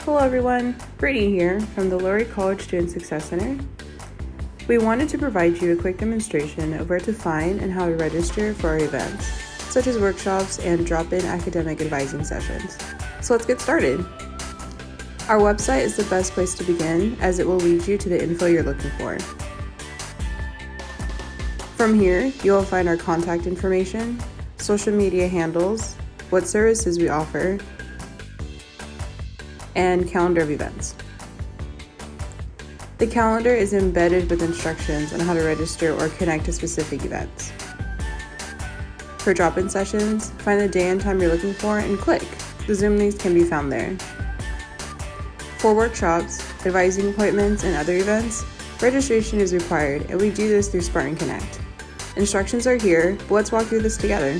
Hello everyone, Brittany here from the Lurie College Student Success Center. We wanted to provide you a quick demonstration of where to find and how to register for our events, such as workshops and drop-in academic advising sessions. So let's get started. Our website is the best place to begin as it will lead you to the info you're looking for. From here, you will find our contact information, social media handles, what services we offer, and calendar of events. The calendar is embedded with instructions on how to register or connect to specific events. For drop-in sessions, find the day and time you're looking for and click. The Zoom links can be found there. For workshops, advising appointments, and other events, registration is required, and we do this through Spartan Connect. Instructions are here, but let's walk through this together.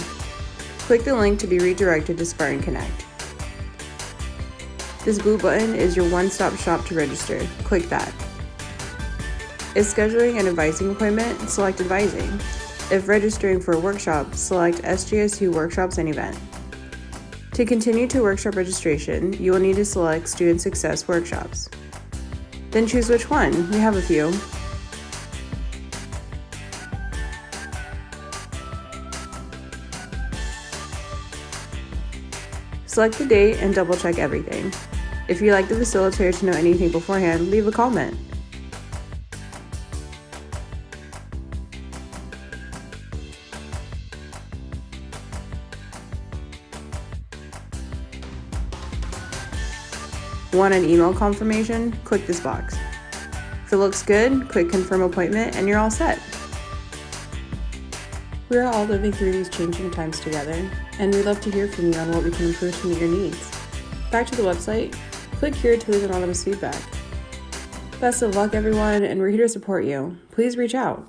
Click the link to be redirected to Spartan Connect. This blue button is your one-stop shop to register. Click that. If scheduling an advising appointment, select Advising. If registering for a workshop, select SGSU Workshops and Event. To continue to workshop registration, you will need to select Student Success Workshops. Then choose which one. We have a few. Select the date and double check everything. If you'd like the facilitator to know anything beforehand, leave a comment. Want an email confirmation? Click this box. If it looks good, click Confirm Appointment and you're all set. We are all living through these changing times together, and we'd love to hear from you on what we can improve to meet your needs. Back to the website, click here to leave anonymous feedback. Best of luck everyone, and we're here to support you. Please reach out.